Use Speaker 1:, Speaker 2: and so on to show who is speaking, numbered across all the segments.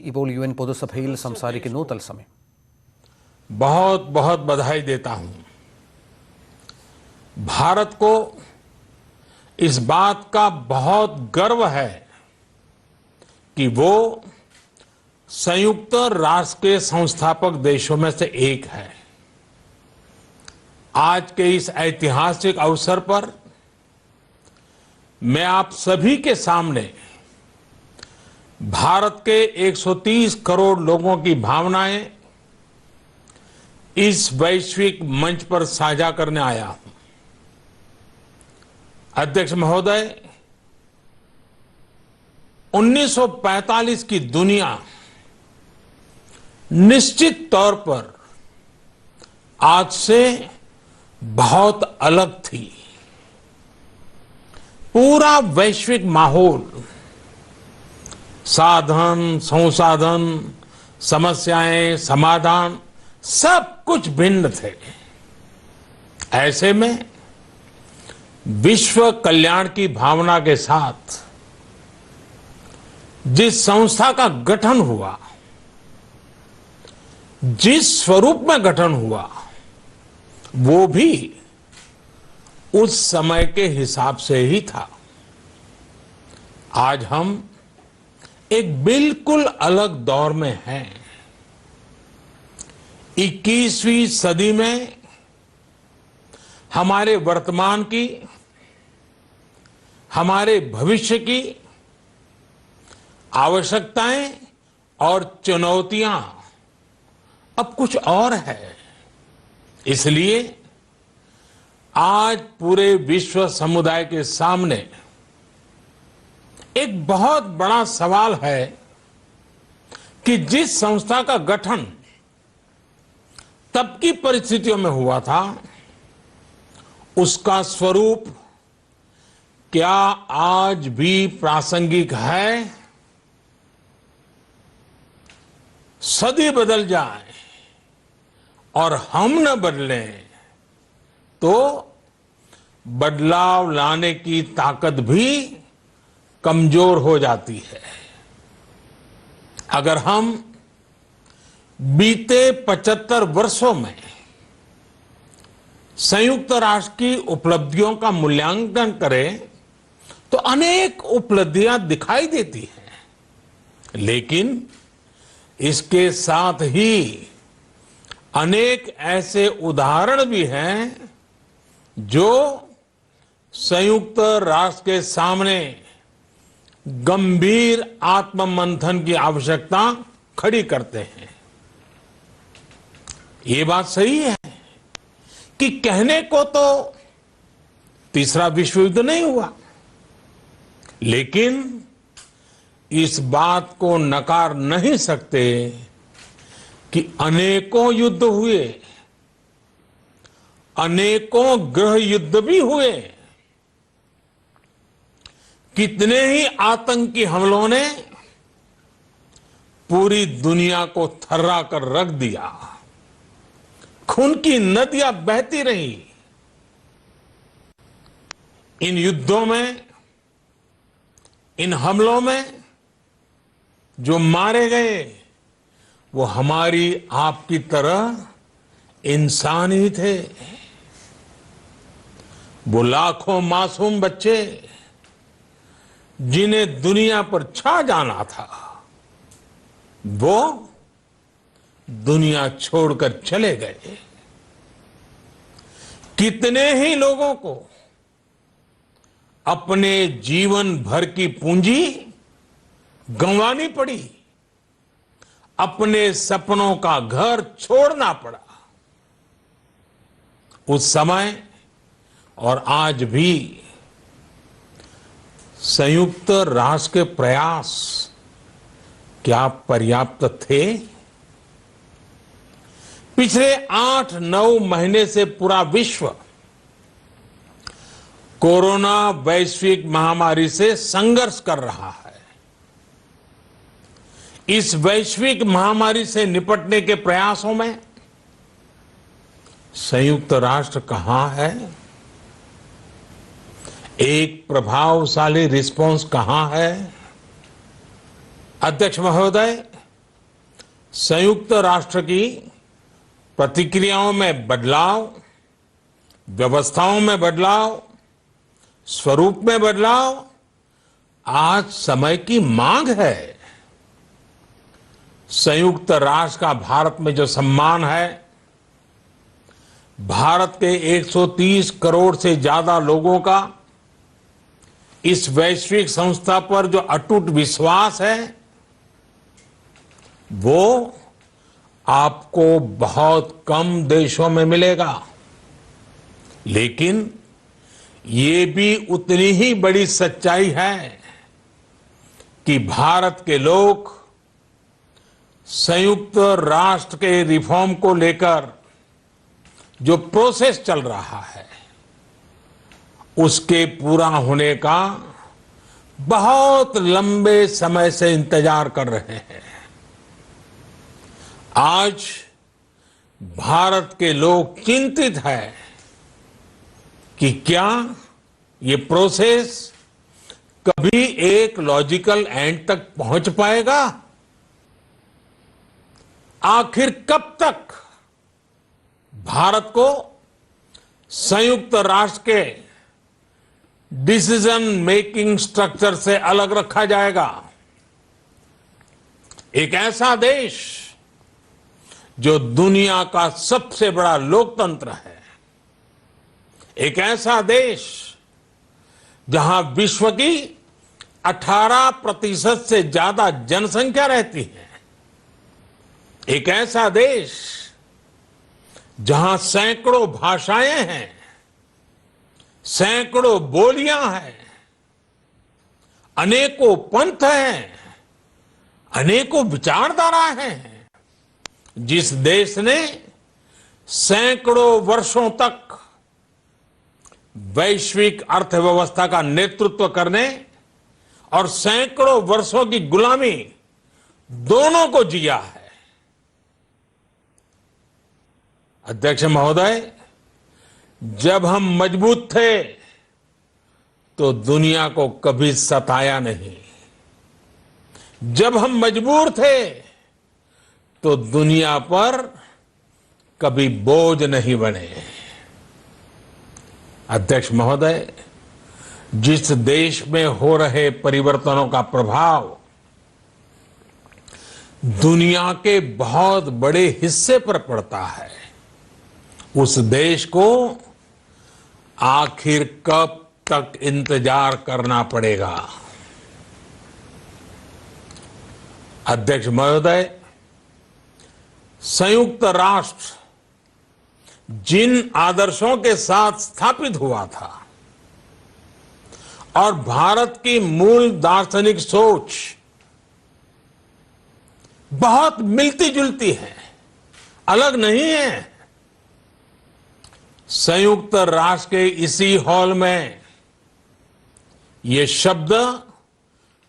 Speaker 1: ഇപ്പോൾ യുഎൻ പൊതുസഭയിൽ സംസാരിക്കുന്നു തത്സമയം.
Speaker 2: बहुत बहुत बधाई देता हूं. भारत को इस बात का बहुत गर्व है कि वो संयुक्त राष्ट्र के संस्थापक देशों में से एक है. आज के इस ऐतिहासिक अवसर पर मैं आप सभी के सामने भारत के 130 करोड़ लोगों की भावनाएं इस वैश्विक मंच पर साझा करने आया हूं. अध्यक्ष महोदय, 1945 की दुनिया निश्चित तौर पर आज से बहुत अलग थी. पूरा वैश्विक माहौल, साधन, संसाधन, समस्याएं, समाधान सब कुछ भिन्न थे. ऐसे में विश्व कल्याण की भावना के साथ जिस संस्था का गठन हुआ, जिस स्वरूप में गठन हुआ, वो भी उस समय के हिसाब से ही था. आज हम एक बिल्कुल अलग दौर में हैं. 21वीं सदी में हमारे वर्तमान की, हमारे भविष्य की आवश्यकताएं और चुनौतियां अब कुछ और है. इसलिए आज पूरे विश्व समुदाय के सामने एक बहुत बड़ा सवाल है कि जिस संस्था का गठन तब की परिस्थितियों में हुआ था, उसका स्वरूप क्या आज भी प्रासंगिक है? सदी बदल जाए और हम न बदलें तो बदलाव लाने की ताकत भी कमजोर हो जाती है. अगर हम बीते 75 वर्षों में संयुक्त राष्ट्र की उपलब्धियों का मूल्यांकन करें तो अनेक उपलब्धियां दिखाई देती हैं, लेकिन इसके साथ ही अनेक ऐसे उदाहरण भी हैं जो संयुक्त राष्ट्र के सामने गंभीर आत्ममंथन की आवश्यकता खड़ी करते हैं. ये बात सही है कि कहने को तो तीसरा विश्व युद्ध नहीं हुआ, लेकिन इस बात को नकार नहीं सकते कि अनेकों युद्ध हुए, अनेकों गृह युद्ध भी हुए. कितने ही आतंकी हमलों ने पूरी दुनिया को थर्रा कर रख दिया. खून की नदियां बहती रही. इन युद्धों में, इन हमलों में जो मारे गए वो हमारी आपकी तरह इंसान ही थे. वो लाखों मासूम बच्चे जिन्हें दुनिया पर छा जाना था, वो दुनिया छोड़कर चले गए. कितने ही लोगों को अपने जीवन भर की पूंजी गंवानी पड़ी, अपने सपनों का घर छोड़ना पड़ा. उस समय और आज भी संयुक्त राष्ट्र के प्रयास क्या पर्याप्त थे? पिछले 8-9 महीने से पूरा विश्व कोरोना वैश्विक महामारी से संघर्ष कर रहा है. इस वैश्विक महामारी से निपटने के प्रयासों में संयुक्त राष्ट्र कहां है? एक प्रभावशाली रिस्पांस कहां है? अध्यक्ष महोदय, संयुक्त राष्ट्र की प्रतिक्रियाओं में बदलाव, व्यवस्थाओं में बदलाव, स्वरूप में बदलाव आज समय की मांग है। संयुक्त राष्ट्र का भारत में जो सम्मान है, भारत के 130 करोड़ से ज्यादा लोगों का इस वैश्विक संस्था पर जो अटूट विश्वास है, वो आपको बहुत कम देशों में मिलेगा। लेकिन ये भी उतनी ही बड़ी सच्चाई है कि भारत के लोग संयुक्त राष्ट्र के रिफॉर्म को लेकर जो प्रोसेस चल रहा है, उसके पूरा होने का बहुत लंबे समय से इंतजार कर रहे हैं। आज भारत के लोग चिंतित हैं कि क्या ये प्रोसेस कभी एक लॉजिकल एंड तक पहुंच पाएगा? आखिर कब तक भारत को संयुक्त राष्ट्र के डिसीजन मेकिंग स्ट्रक्चर से अलग रखा जाएगा? एक ऐसा देश जो दुनिया का सबसे बड़ा लोकतंत्र है, एक ऐसा देश जहां विश्व की 18% से ज्यादा जनसंख्या रहती है, एक ऐसा देश जहां सैकड़ों भाषाएं हैं, सैकड़ों बोलियां हैं, अनेकों पंथ हैं, अनेकों विचारधारा हैं, जिस देश ने सैकड़ों वर्षों तक वैश्विक अर्थव्यवस्था का नेतृत्व करने और सैकड़ों वर्षों की गुलामी दोनों को जिया है। अध्यक्ष महोदय, जब हम मजबूत थे तो दुनिया को कभी सताया नहीं। जब हम मजबूर थे तो दुनिया पर कभी बोझ नहीं बने। अध्यक्ष महोदय, जिस देश में हो रहे परिवर्तनों का प्रभाव दुनिया के बहुत बड़े हिस्से पर पड़ता है, उस देश को आखिर कब तक इंतजार करना पड़ेगा? अध्यक्ष महोदय, संयुक्त राष्ट्र जिन आदर्शों के साथ स्थापित हुआ था और भारत की मूल दार्शनिक सोच बहुत मिलती जुलती है, अलग नहीं है। संयुक्त राष्ट्र के इसी हॉल में ये शब्द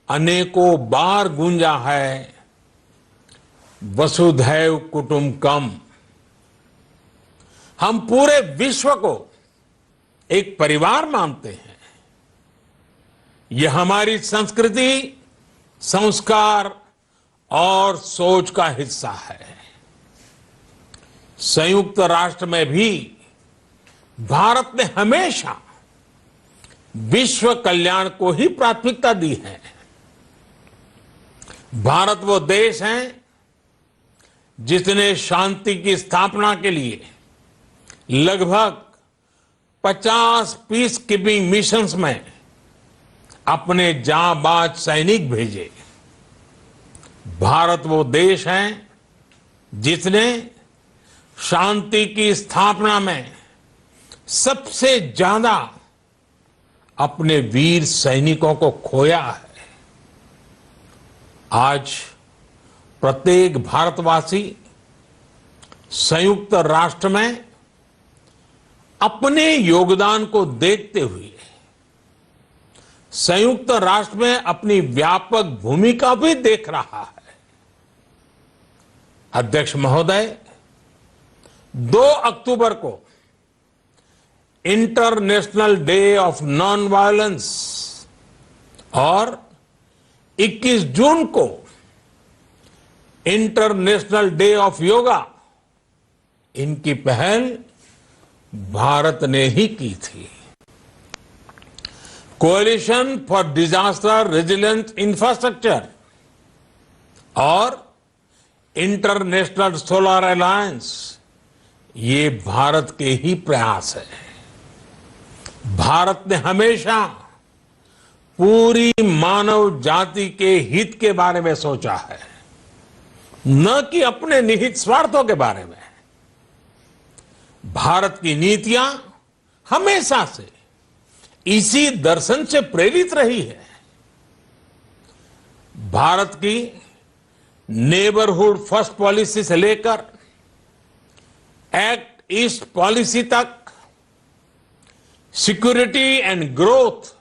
Speaker 2: अनेकों बार गूंजा है, वसुधैव कुटुंबकम। हम पूरे विश्व को एक परिवार मानते हैं। यह हमारी संस्कृति, संस्कार और सोच का हिस्सा है। संयुक्त राष्ट्र में भी भारत ने हमेशा विश्व कल्याण को ही प्राथमिकता दी है। भारत वो देश है जिसने शांति की स्थापना के लिए लगभग 50 पीस कीपिंग मिशंस में अपने जांबाज सैनिक भेजे। भारत वो देश है जिसने शांति की स्थापना में सबसे ज्यादा अपने वीर सैनिकों को खोया है। आज प्रत्येक भारतवासी संयुक्त राष्ट्र में अपने योगदान को देखते हुए संयुक्त राष्ट्र में अपनी व्यापक भूमिका भी देख रहा है। अध्यक्ष महोदय, 2 अक्टूबर को international day of non violence और 21 जून को इंटरनेशनल डे ऑफ योगा, इनकी पहल भारत ने ही की थी। Coalition for disaster resilient infrastructure और इंटरनेशनल सोलर अलायंस, ये भारत के ही प्रयास है। भारत ने हमेशा पूरी मानव जाति के हित के बारे में सोचा है, न कि अपने निहित स्वार्थों के बारे में। भारत की नीतियां हमेशा से इसी दर्शन से प्रेरित रही है। भारत की नेबरहुड फर्स्ट पॉलिसी से लेकर एक्ट ईस्ट पॉलिसी तक, security and growth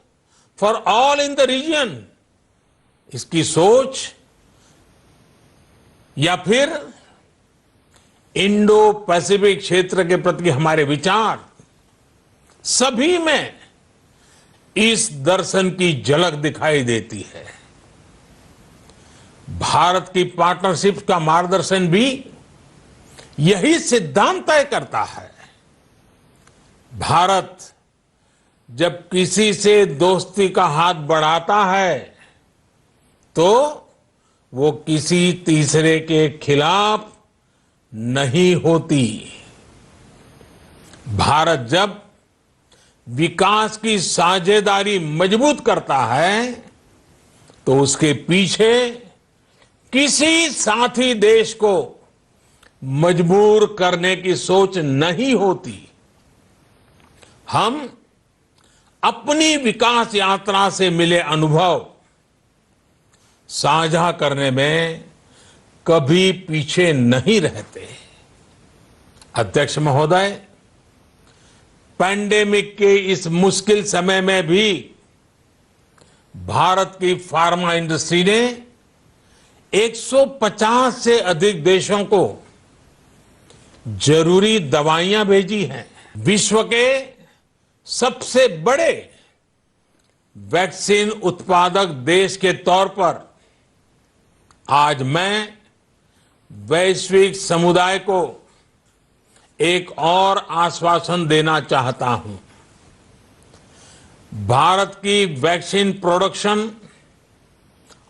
Speaker 2: for all in the region, इसकी सोच, या फिर इंडो पैसिफिक क्षेत्र के प्रति हमारे विचार, सभी में इस दर्शन की झलक दिखाई देती है। भारत की पार्टनरशिप का मार्गदर्शन भी यही सिद्धांत तय करता है। भारत जब किसी से दोस्ती का हाथ बढ़ाता है तो वो किसी तीसरे के खिलाफ नहीं होती। भारत जब विकास की साझेदारी मजबूत करता है तो उसके पीछे किसी साथी देश को मजबूर करने की सोच नहीं होती। हम अपनी विकास यात्रा से मिले अनुभव साझा करने में कभी पीछे नहीं रहते। अध्यक्ष महोदय, पैंडेमिक के इस मुश्किल समय में भी भारत की फार्मा इंडस्ट्री ने 150 से अधिक देशों को जरूरी दवाइयां भेजी हैं। विश्व के सबसे बड़े वैक्सीन उत्पादक देश के तौर पर आज मैं वैश्विक समुदाय को एक और आश्वासन देना चाहता हूं। भारत की वैक्सीन प्रोडक्शन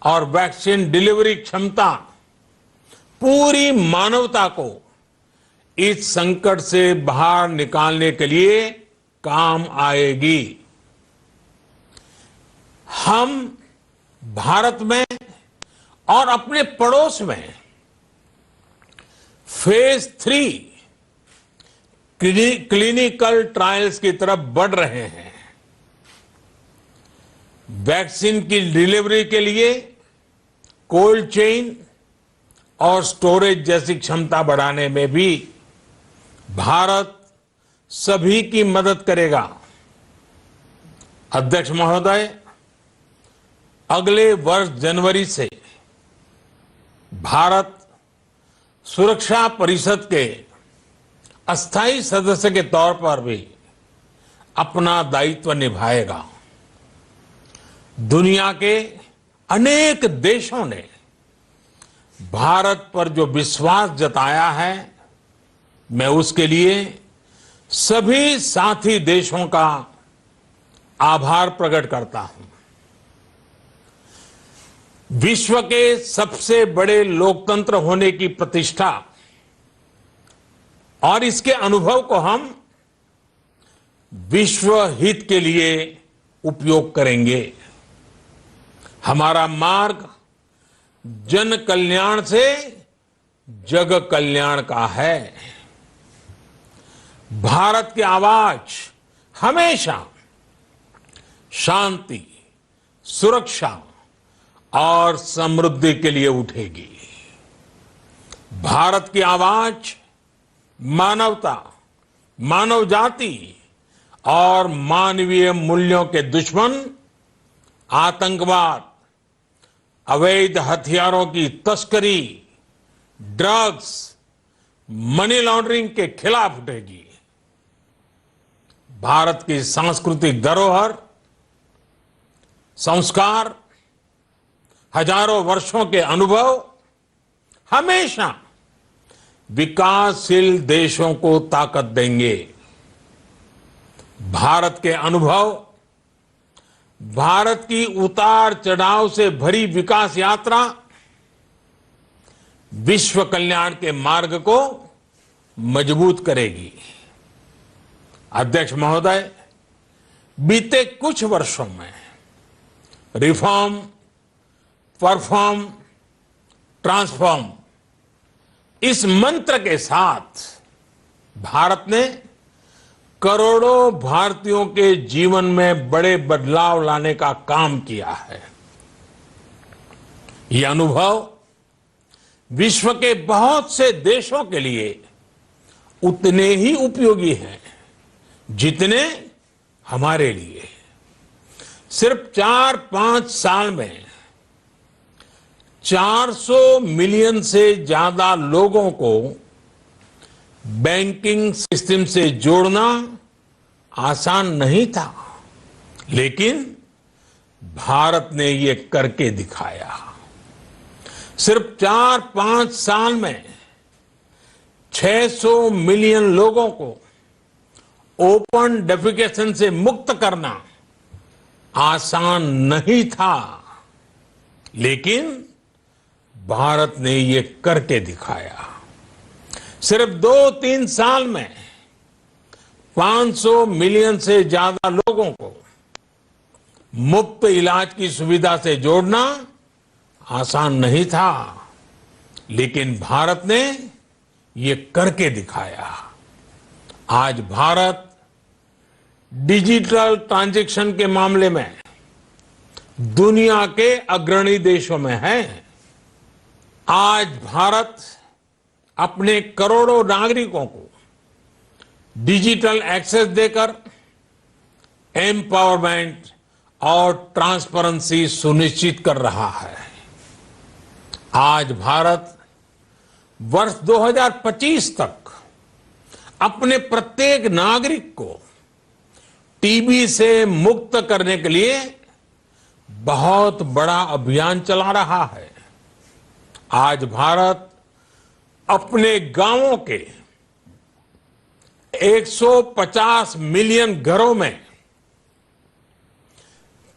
Speaker 2: और वैक्सीन डिलीवरी क्षमता पूरी मानवता को इस संकट से बाहर निकालने के लिए काम आएगी। हम भारत में और अपने पड़ोस में फेज 3 क्लिनिकल ट्रायल्स की तरफ बढ़ रहे हैं। वैक्सीन की डिलीवरी के लिए कोल्ड चेन और स्टोरेज जैसी क्षमता बढ़ाने में भी भारत सभी की मदद करेगा। अध्यक्ष महोदय, अगले वर्ष जनवरी से भारत सुरक्षा परिषद के अस्थायी सदस्य के तौर पर भी अपना दायित्व निभाएगा। दुनिया के अनेक देशों ने भारत पर जो विश्वास जताया है, मैं उसके लिए सभी साथी देशों का आभार प्रकट करता हूं। विश्व के सबसे बड़े लोकतंत्र होने की प्रतिष्ठा और इसके अनुभव को हम विश्व हित के लिए उपयोग करेंगे। हमारा मार्ग जन कल्याण से जग कल्याण का है। भारत की आवाज हमेशा शांति, सुरक्षा और समृद्धि के लिए उठेगी। भारत की आवाज मानवता, मानव जाति और मानवीय मूल्यों के दुश्मन आतंकवाद, अवैध हथियारों की तस्करी, ड्रग्स, मनी लॉन्ड्रिंग के खिलाफ उठेगी। भारत की सांस्कृतिक धरोहर, संस्कार, हजारों वर्षों के अनुभव हमेशा विकासशील देशों को ताकत देंगे। भारत के अनुभव, भारत की उतार चढ़ाव से भरी विकास यात्रा विश्व कल्याण के मार्ग को मजबूत करेगी। अध्यक्ष महोदय, बीते कुछ वर्षों में रिफॉर्म, परफॉर्म, ट्रांसफॉर्म इस मंत्र के साथ भारत ने करोड़ों भारतीयों के जीवन में बड़े बदलाव लाने का काम किया है। यह अनुभव विश्व के बहुत से देशों के लिए उतने ही उपयोगी हैं जितने हमारे लिए। सिर्फ 4-5 साल में 400 मिलियन से ज्यादा लोगों को बैंकिंग सिस्टम से जोड़ना आसान नहीं था, लेकिन भारत ने ये करके दिखाया। सिर्फ 4-5 साल में 600 मिलियन लोगों को ओपन डेफिकेशन से मुक्त करना आसान नहीं था, लेकिन भारत ने ये करके दिखाया। सिर्फ 2-3 साल में 500 मिलियन से ज्यादा लोगों को मुफ्त इलाज की सुविधा से जोड़ना आसान नहीं था, लेकिन भारत ने ये करके दिखाया। आज भारत डिजिटल ट्रांजैक्शन के मामले में दुनिया के अग्रणी देशों में है। आज भारत अपने करोड़ों नागरिकों को डिजिटल एक्सेस देकर एम्पावरमेंट और ट्रांसपेरेंसी सुनिश्चित कर रहा है। आज भारत वर्ष 2025 तक अपने प्रत्येक नागरिक को टीबी से मुक्त करने के लिए बहुत बड़ा अभियान चला रहा है। आज भारत अपने गांवों के 150 मिलियन घरों में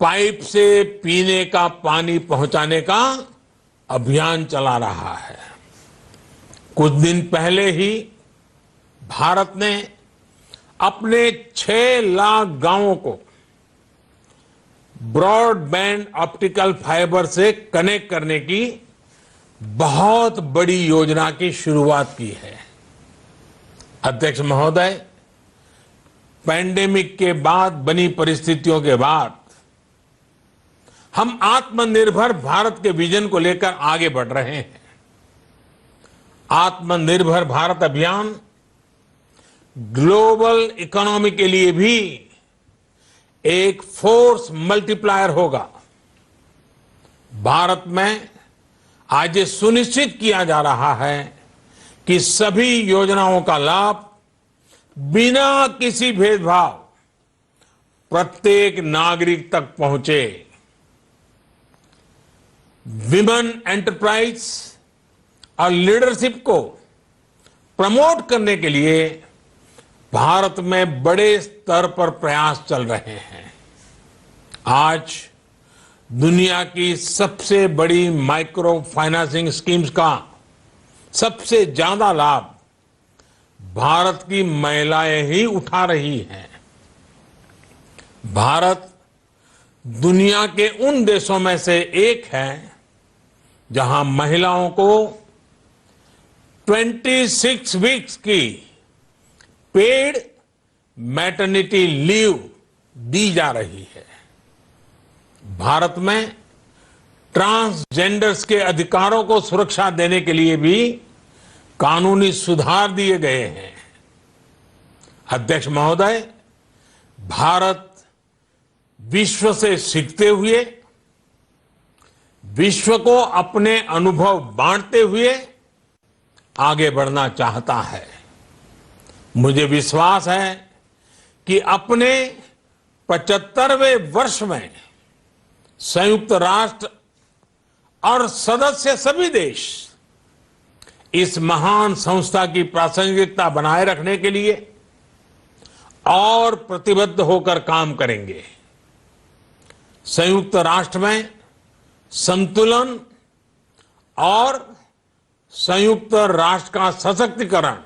Speaker 2: पाइप से पीने का पानी पहुंचाने का अभियान चला रहा है। कुछ दिन पहले ही भारत ने अपने 6 लाख गांवों को ब्रॉडबैंड ऑप्टिकल फाइबर से कनेक्ट करने की बहुत बड़ी योजना की शुरुआत की है। अध्यक्ष महोदय, पैंडेमिक के बाद बनी परिस्थितियों के बाद हम आत्मनिर्भर भारत के विजन को लेकर आगे बढ़ रहे हैं। आत्मनिर्भर भारत अभियान ग्लोबल इकोनॉमी के लिए भी एक फोर्स मल्टीप्लायर होगा। भारत में आज ये सुनिश्चित किया जा रहा है कि सभी योजनाओं का लाभ बिना किसी भेदभाव प्रत्येक नागरिक तक पहुंचे। विमेन एंटरप्राइज और लीडरशिप को प्रमोट करने के लिए भारत में बड़े स्तर पर प्रयास चल रहे हैं। आज दुनिया की सबसे बड़ी माइक्रो फाइनेंसिंग स्कीम्स का सबसे ज्यादा लाभ भारत की महिलाएं ही उठा रही हैं। भारत दुनिया के उन देशों में से एक है जहां महिलाओं को 26 वीक्स की पेड मैटरनिटी लीव दी जा रही है। भारत में ट्रांसजेंडर्स के अधिकारों को सुरक्षा देने के लिए भी कानूनी सुधार दिए गए हैं। अध्यक्ष महोदय, भारत विश्व से सीखते हुए, विश्व को अपने अनुभव बांटते हुए आगे बढ़ना चाहता है। मुझे विश्वास है कि अपने 75वें वर्ष में संयुक्त राष्ट्र और सदस्य सभी देश इस महान संस्था की प्रासंगिकता बनाए रखने के लिए और प्रतिबद्ध होकर काम करेंगे। संयुक्त राष्ट्र में संतुलन और संयुक्त राष्ट्र का सशक्तिकरण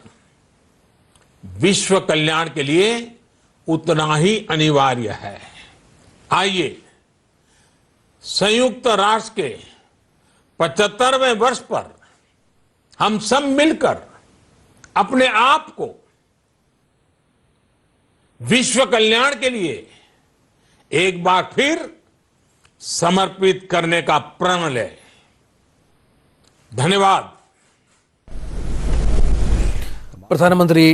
Speaker 2: विश्व कल्याण के लिए उतना ही अनिवार्य है। आइए संयुक्त राष्ट्र के 75वें वर्ष पर हम सब मिलकर अपने आप को विश्व कल्याण के लिए एक बार फिर समर्पित करने का प्रण लें। धन्यवाद।
Speaker 1: പ്രധാനമന്ത്രി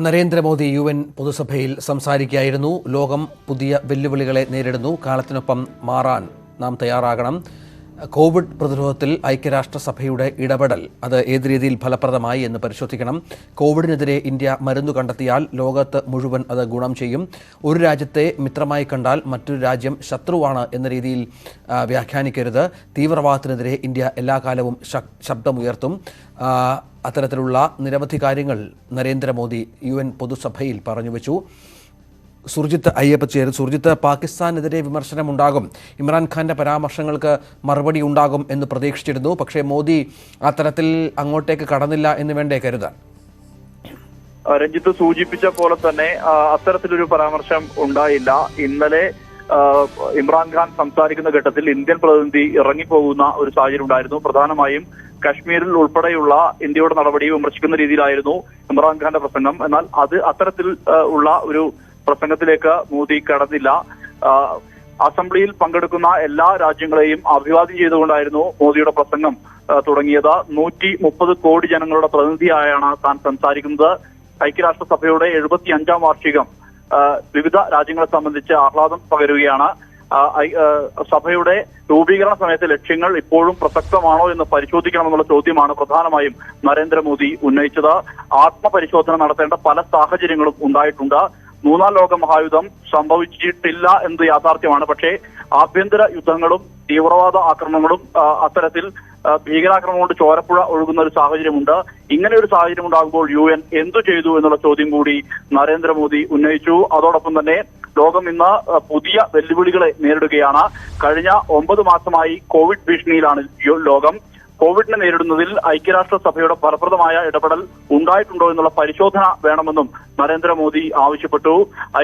Speaker 1: നരേന്ദ്രമോദി UN പൊതുസഭയിൽ സംസാരിക്കുകയായിരുന്നു. ലോകം പുതിയ വെല്ലുവിളികളെ നേരിടുന്നു. കാലത്തിനൊപ്പം മാറാൻ നാം തയ്യാറാകണം. കോവിഡ് പ്രതിരോധത്തിൽ ഐക്യരാഷ്ട്രസഭയുടെ ഇടപെടൽ അത് ഏത് രീതിയിൽ ഫലപ്രദമായി എന്ന് പരിശോധിക്കണം. കോവിഡിനെതിരെ ഇന്ത്യ മരുന്ന് കണ്ടെത്തിയാൽ ലോകത്ത് മുഴുവൻ അത് ഗുണം ചെയ്യും. ഒരു രാജ്യത്തെ മിത്രമായി കണ്ടാൽ മറ്റൊരു രാജ്യം ശത്രുവാണ് എന്ന രീതിയിൽ വ്യാഖ്യാനിക്കരുത്. തീവ്രവാദത്തിനെതിരെ ഇന്ത്യ എല്ലാ കാലവും ശബ്ദമുയർത്തും. അത്തരത്തിലുള്ള നിരവധി കാര്യങ്ങൾ നരേന്ദ്രമോദി UN പൊതുസഭയിൽ പറഞ്ഞുവെച്ചു. സുർജിത്ത് അയ്യപ്പ ചേരും. സുർജിത്ത്, പാകിസ്ഥാനെതിരെ വിമർശനമുണ്ടാകും, ഇമ്രാൻഖാന്റെ പരാമർശങ്ങൾക്ക് മറുപടി ഉണ്ടാകും എന്ന് പ്രതീക്ഷിച്ചിരുന്നു. പക്ഷേ മോദി അത്തരത്തിൽ അങ്ങോട്ടേക്ക് കടന്നില്ല എന്ന് വേണ്ടേ കരുതാൻ?
Speaker 3: രഞ്ജിത്ത് സൂചിപ്പിച്ച പോലെ തന്നെ അത്തരത്തിലൊരു പരാമർശം ഉണ്ടായില്ല. ഇന്നലെ ഇമ്രാൻഖാൻ സംസാരിക്കുന്ന ഘട്ടത്തിൽ ഇന്ത്യൻ പ്രതിനിധി ഇറങ്ങിപ്പോകുന്ന ഒരു സാഹചര്യം ഉണ്ടായിരുന്നു. പ്രധാനമായും കശ്മീരിൽ ഉൾപ്പെടെയുള്ള ഇന്ത്യയുടെ നടപടി വിമർശിക്കുന്ന രീതിയിലായിരുന്നു ഇമ്രാൻഖാന്റെ പ്രസംഗം. എന്നാൽ അത്തരത്തിൽ ഉള്ള ഒരു പ്രസംഗത്തിലേക്ക് മോദി കടന്നില്ല. അസംബ്ലിയിൽ പങ്കെടുക്കുന്ന എല്ലാ രാജ്യങ്ങളെയും അഭിവാദ്യം ചെയ്തുകൊണ്ടായിരുന്നു മോദിയുടെ പ്രസംഗം തുടങ്ങിയത്. 130 കോടി ജനങ്ങളുടെ പ്രതിനിധിയായാണ് താൻ സംസാരിക്കുന്നത്. ഐക്യരാഷ്ട്രസഭയുടെ 75ാം വാർഷികം വിവിധ രാജ്യങ്ങളെ സംബന്ധിച്ച് ആഹ്ലാദം പകരുകയാണ്. സഭയുടെ രൂപീകരണ സമയത്തെ ലക്ഷ്യങ്ങൾ ഇപ്പോഴും പ്രസക്തമാണോ എന്ന് പരിശോധിക്കണമെന്നുള്ള ചോദ്യമാണ് പ്രധാനമായും നരേന്ദ്രമോദി ഉന്നയിച്ചത്. ആത്മപരിശോധന നടത്തേണ്ട പല സാഹചര്യങ്ങളും ഉണ്ടായിട്ടുണ്ട്. മൂന്നാം ലോക മഹായുദ്ധം സംഭവിച്ചിട്ടില്ല എന്നത് യാഥാർത്ഥ്യമാണ്. പക്ഷേ ആഭ്യന്തര യുദ്ധങ്ങളും തീവ്രവാദ ആക്രമണങ്ങളും അത്തരത്തിൽ ഭീകരാക്രമണം കൊണ്ട് ചോരപ്പുഴ ഒഴുകുന്ന ഒരു സാഹചര്യമുണ്ട്. ഇങ്ങനെ ഒരു സാഹചര്യം ഉണ്ടാകുമ്പോൾ UN എന്തു ചെയ്തു എന്നുള്ള ചോദ്യം കൂടി നരേന്ദ്രമോദി ഉന്നയിച്ചു. അതോടൊപ്പം തന്നെ ലോകം ഇന്ന് പുതിയ വെല്ലുവിളികളെ നേരിടുകയാണ്. കഴിഞ്ഞ 9 മാസമായി കോവിഡ് ഭീഷണിയിലാണ് ലോകം. കോവിഡിനെ നേരിടുന്നതിൽ ഐക്യരാഷ്ട്രസഭയുടെ ഫലപ്രദമായ ഇടപെടൽ ഉണ്ടായിട്ടുണ്ടോ എന്നുള്ള പരിശോധന വേണമെന്നും നരേന്ദ്രമോദി ആവശ്യപ്പെട്ടു.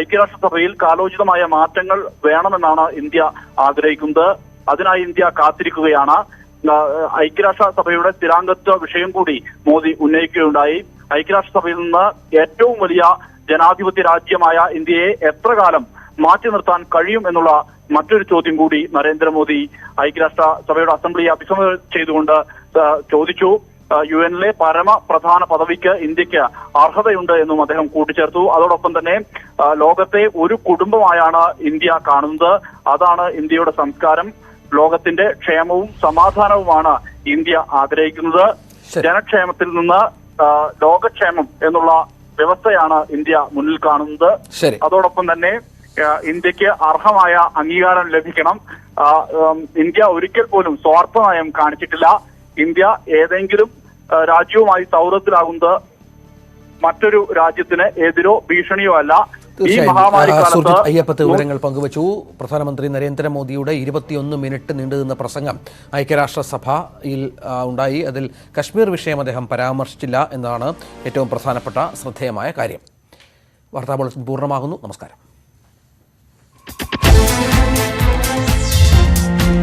Speaker 3: ഐക്യരാഷ്ട്രസഭയിൽ കാലോചിതമായ മാറ്റങ്ങൾ വേണമെന്നാണ് ഇന്ത്യ ആഗ്രഹിക്കുന്നത്. അതിനായി ഇന്ത്യ കാത്തിരിക്കുകയാണ്. ഐക്യരാഷ്ട്രസഭയുടെ സ്ഥിരാംഗത്വ വിഷയം കൂടി മോദി ഉന്നയിക്കുകയുണ്ടായി. ഐക്യരാഷ്ട്രസഭയിൽ നിന്ന് ഏറ്റവും വലിയ ജനാധിപത്യ രാജ്യമായ ഇന്ത്യയെ എത്ര കാലം മാറ്റി നിർത്താൻ കഴിയും എന്നുള്ള മറ്റൊരു ചോദ്യം കൂടി നരേന്ദ്രമോദി ഐക്യരാഷ്ട്രസഭയുടെ അസംബ്ലിയെ അഭിസംബോധന ചെയ്തുകൊണ്ട് ചോദിച്ചു. UN-ലെ പരമപ്രധാന പദവിക്ക് ഇന്ത്യക്ക് അർഹതയുണ്ട് എന്നും അദ്ദേഹം കൂട്ടിച്ചേർത്തു. അതോടൊപ്പം തന്നെ ലോകത്തെ ഒരു കുടുംബമായാണ് ഇന്ത്യ കാണുന്നത്. അതാണ് ഇന്ത്യയുടെ സംസ്കാരം. ലോകത്തിന്റെ ക്ഷേമവും സമാധാനവുമാണ് ഇന്ത്യ ആഗ്രഹിക്കുന്നത്. ജനക്ഷേമത്തിൽ നിന്ന് ലോകക്ഷേമം എന്നുള്ള വ്യവസ്ഥയാണ് ഇന്ത്യ മുന്നിൽ കാണുന്നത്. അതോടൊപ്പം തന്നെ ഇന്ത്യക്ക് അർഹമായ അംഗീകാരം ലഭിക്കണം. ഇന്ത്യ ഒരിക്കൽ പോലും സ്വാർത്ഥ നയം കാണിച്ചിട്ടില്ല. ഇന്ത്യ ഏതെങ്കിലും രാജ്യവുമായി സൗഹൃദത്തിലാകുന്നത് മറ്റൊരു രാജ്യത്തിന് എതിരോ ഭീഷണിയോ അല്ല. ഈ മഹാമാരി കാലത്ത്
Speaker 1: അയ്യപ്പത്ത് വിവരങ്ങൾ പങ്കുവച്ചു. പ്രധാനമന്ത്രി നരേന്ദ്രമോദിയുടെ 21 മിനിറ്റ് നീണ്ടുനിന്ന പ്രസംഗം ഐക്യരാഷ്ട്രസഭയിൽ ഉണ്ടായി. അതിൽ കശ്മീർ വിഷയം അദ്ദേഹം പരാമർശിച്ചില്ല എന്നതാണ് ഏറ്റവും പ്രധാനപ്പെട്ട ശ്രദ്ധേയമായ കാര്യം. വാർത്താ ബുള്ളറ്റിൻ പൂർണ്ണമാകുന്നു. നമസ്കാരം.